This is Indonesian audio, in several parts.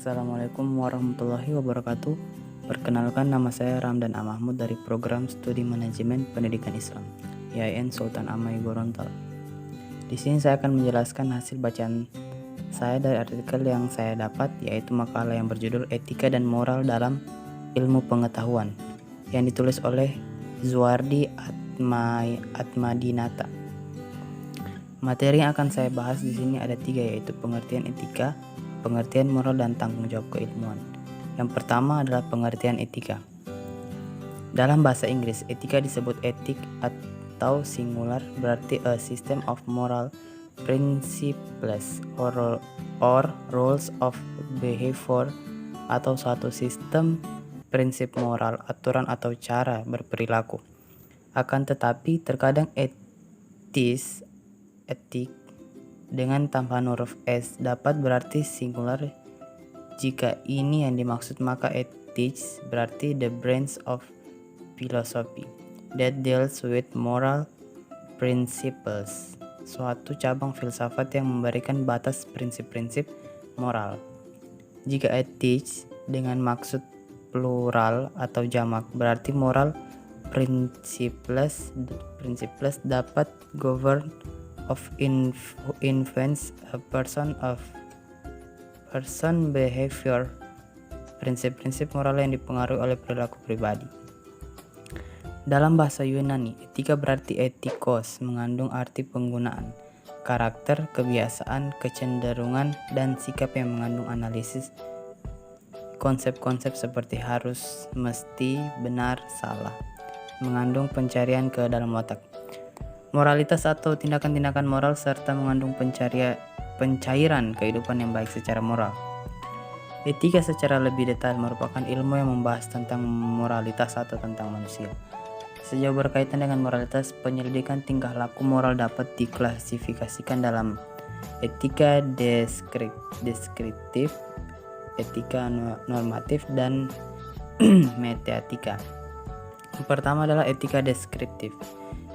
Assalamualaikum warahmatullahi wabarakatuh. Perkenalkan, nama saya Ramdan A. Mahmud dari Program Studi Manajemen Pendidikan Islam, IAIN Sultan Amai Gorontalo. Di sini saya akan menjelaskan hasil bacaan saya dari artikel yang saya dapat, yaitu makalah yang berjudul Etika dan Moral dalam Ilmu Pengetahuan, yang ditulis oleh Zuardi Atmadinata. Materi yang akan saya bahas di sini ada 3, yaitu pengertian etika, pengertian moral, dan tanggung jawab keilmuan. Yang pertama adalah pengertian etika. Dalam bahasa Inggris, etika disebut etik atau singular, berarti a system of moral principles or rules of behavior, atau suatu sistem prinsip moral, aturan atau cara berperilaku. Akan tetapi terkadang etik dengan tambahan huruf S dapat berarti singular. Jika ini yang dimaksud, maka ethics berarti the branch of philosophy that deals with moral principles, suatu cabang filsafat yang memberikan batas prinsip-prinsip moral. Jika ethics dengan maksud plural atau jamak, berarti moral principles dapat govern of influence a person behavior, prinsip-prinsip moral yang dipengaruhi oleh perilaku pribadi. Dalam bahasa Yunani, etika berarti etikos, mengandung arti penggunaan, karakter, kebiasaan, kecenderungan, dan sikap yang mengandung analisis konsep-konsep seperti harus, mesti, benar, salah, mengandung pencarian ke dalam otak. Moralitas atau tindakan-tindakan moral serta mengandung pencairan kehidupan yang baik secara moral. Etika secara lebih detail merupakan ilmu yang membahas tentang moralitas atau tentang manusia. Sejauh berkaitan dengan moralitas, penyelidikan tingkah laku moral dapat diklasifikasikan dalam etika deskriptif, etika normatif, dan metaetika. Yang pertama adalah etika deskriptif,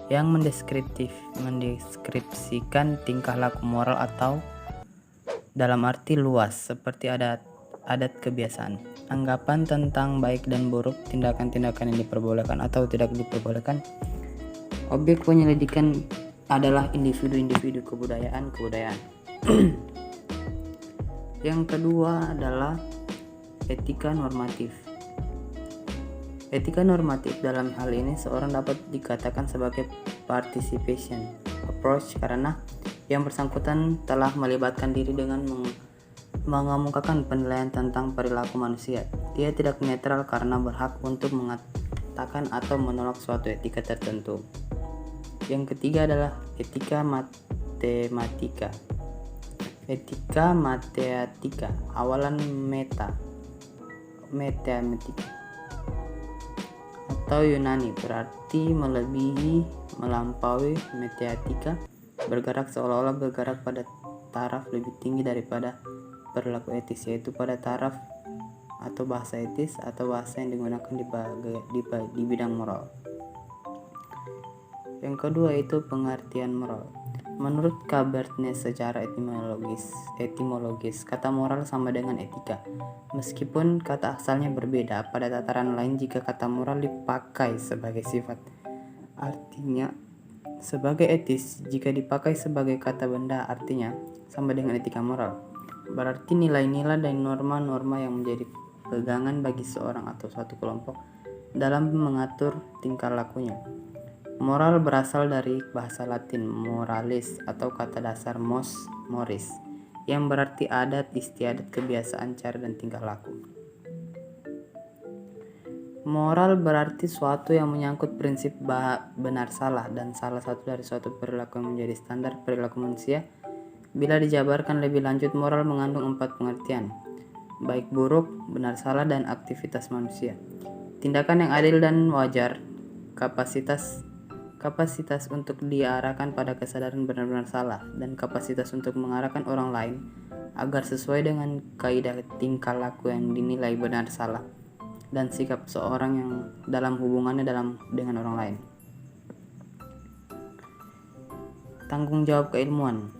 yang mendeskripsikan tingkah laku moral atau dalam arti luas seperti adat kebiasaan, anggapan tentang baik dan buruk, tindakan-tindakan yang diperbolehkan atau tidak diperbolehkan. Objek penyelidikan adalah individu-individu, kebudayaan. Yang kedua adalah etika normatif. Etika normatif dalam hal ini seorang dapat dikatakan sebagai participation approach karena yang bersangkutan telah melibatkan diri dengan mengemukakan penilaian tentang perilaku manusia. Dia tidak netral karena berhak untuk mengatakan atau menolak suatu etika tertentu. Yang ketiga adalah etika matematika. Etika matematika, awalan matematika atau Yunani, berarti melampaui matematika, bergerak seolah-olah bergerak pada taraf lebih tinggi daripada perilaku etis, yaitu pada taraf atau bahasa etis atau bahasa yang digunakan di bidang moral. Yang kedua itu pengertian moral. Menurut Cabernet secara etimologis, kata moral sama dengan etika. Meskipun kata asalnya berbeda, pada tataran lain jika kata moral dipakai sebagai sifat, artinya sebagai etis. Jika dipakai sebagai kata benda, artinya sama dengan etika moral. Berarti nilai-nilai dan norma-norma yang menjadi pegangan bagi seorang atau suatu kelompok dalam mengatur tingkah lakunya. Moral berasal dari bahasa Latin moralis atau kata dasar moris, yang berarti adat istiadat, kebiasaan, cara, dan tingkah laku. Moral berarti suatu yang menyangkut prinsip benar salah, dan salah satu dari suatu perilaku yang menjadi standar perilaku manusia. Bila dijabarkan lebih lanjut, moral mengandung 4 pengertian: baik buruk, benar salah, dan aktivitas manusia. Tindakan yang adil dan wajar, kapasitas untuk diarahkan pada kesadaran benar-benar salah, dan kapasitas untuk mengarahkan orang lain agar sesuai dengan kaidah tingkah laku yang dinilai benar salah, dan sikap seorang yang dalam hubungannya dengan orang lain. Tanggung jawab keilmuan.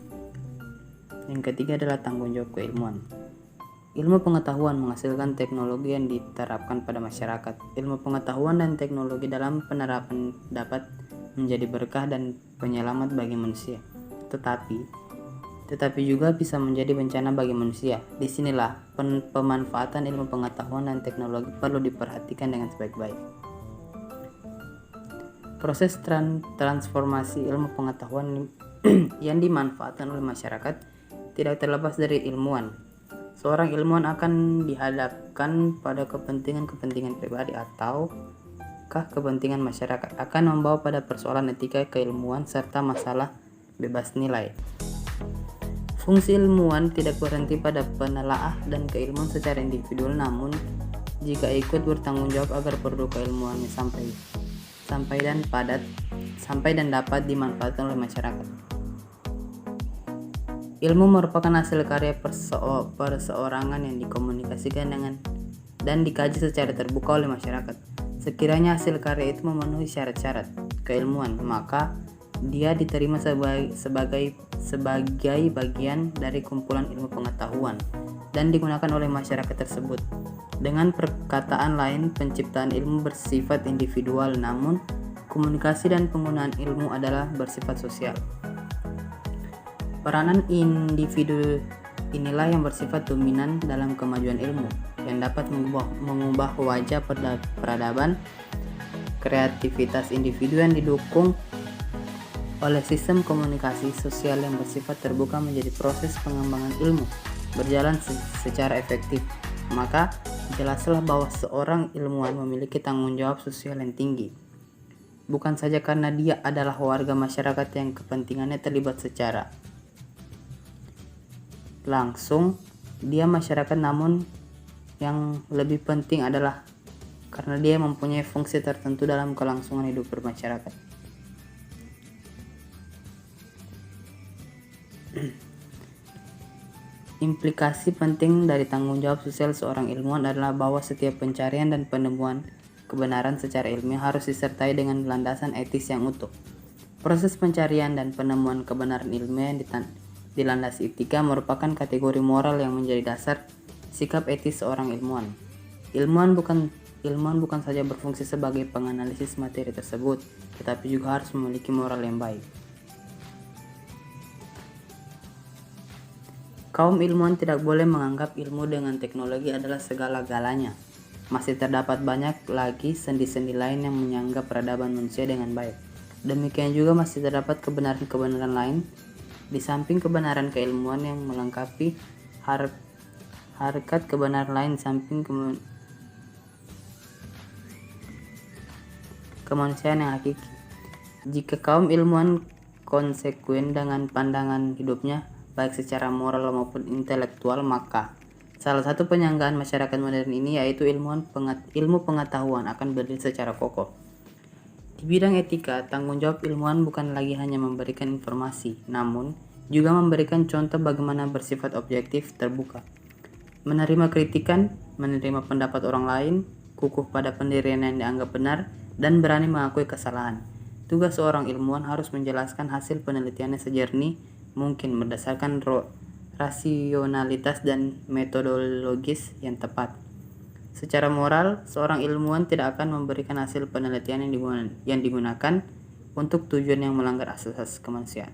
Yang ketiga adalah tanggung jawab keilmuan. Ilmu pengetahuan menghasilkan teknologi yang diterapkan pada masyarakat. Ilmu pengetahuan dan teknologi dalam penerapan dapat menjadi berkah dan penyelamat bagi manusia. Tetapi juga bisa menjadi bencana bagi manusia. Disinilah pemanfaatan ilmu pengetahuan dan teknologi perlu diperhatikan dengan sebaik-baik. Proses transformasi ilmu pengetahuan yang dimanfaatkan oleh masyarakat tidak terlepas dari ilmuwan. Seorang ilmuwan akan dihadapkan pada kepentingan pribadi ataukah kepentingan masyarakat, akan membawa pada persoalan etika keilmuan serta masalah bebas nilai. Fungsi ilmuwan tidak berhenti pada penelaah dan keilmuan secara individual, namun jika ikut bertanggung jawab agar produk keilmuannya sampai dan dapat dimanfaatkan oleh masyarakat. Ilmu merupakan hasil karya perseorangan yang dikomunikasikan dan dikaji secara terbuka oleh masyarakat. Sekiranya hasil karya itu memenuhi syarat-syarat keilmuan, maka dia diterima sebagai bagian dari kumpulan ilmu pengetahuan dan digunakan oleh masyarakat tersebut. Dengan perkataan lain, penciptaan ilmu bersifat individual, namun komunikasi dan penggunaan ilmu adalah bersifat sosial. Peranan individu inilah yang bersifat dominan dalam kemajuan ilmu, yang dapat mengubah wajah peradaban. Kreativitas individu yang didukung oleh sistem komunikasi sosial yang bersifat terbuka menjadi proses pengembangan ilmu berjalan secara efektif. Maka jelaslah bahwa seorang ilmuwan memiliki tanggung jawab sosial yang tinggi, bukan saja karena dia adalah warga masyarakat yang kepentingannya terlibat secara langsung dia masyarakat, namun yang lebih penting adalah karena dia mempunyai fungsi tertentu dalam kelangsungan hidup bermasyarakat. Implikasi penting dari tanggung jawab sosial seorang ilmuwan adalah bahwa setiap pencarian dan penemuan kebenaran secara ilmiah harus disertai dengan landasan etis yang utuh. Proses pencarian dan penemuan kebenaran ilmiah yang dilandasi etika merupakan kategori moral yang menjadi dasar sikap etis seorang ilmuwan. Ilmuwan bukan saja berfungsi sebagai penganalisis materi tersebut, tetapi juga harus memiliki moral yang baik. Kaum ilmuwan tidak boleh menganggap ilmu dengan teknologi adalah segala-galanya. Masih terdapat banyak lagi sendi-sendi lain yang menyanggah peradaban manusia dengan baik. Demikian juga masih terdapat kebenaran-kebenaran lain di samping kebenaran keilmuan yang melengkapi harkat kebenaran lain samping kemanusiaan yang hakiki. Jika kaum ilmuwan konsekuen dengan pandangan hidupnya, baik secara moral maupun intelektual, maka salah satu penyanggaan masyarakat modern ini yaitu ilmu pengetahuan akan berdiri secara kokoh. Di bidang etika, tanggung jawab ilmuwan bukan lagi hanya memberikan informasi, namun juga memberikan contoh bagaimana bersifat objektif, terbuka, menerima kritikan, menerima pendapat orang lain, kukuh pada pendirian yang dianggap benar, dan berani mengakui kesalahan. Tugas seorang ilmuwan harus menjelaskan hasil penelitiannya sejernih mungkin berdasarkan rasionalitas dan metodologis yang tepat. Secara moral, seorang ilmuwan tidak akan memberikan hasil penelitian yang digunakan untuk tujuan yang melanggar asas kemanusiaan.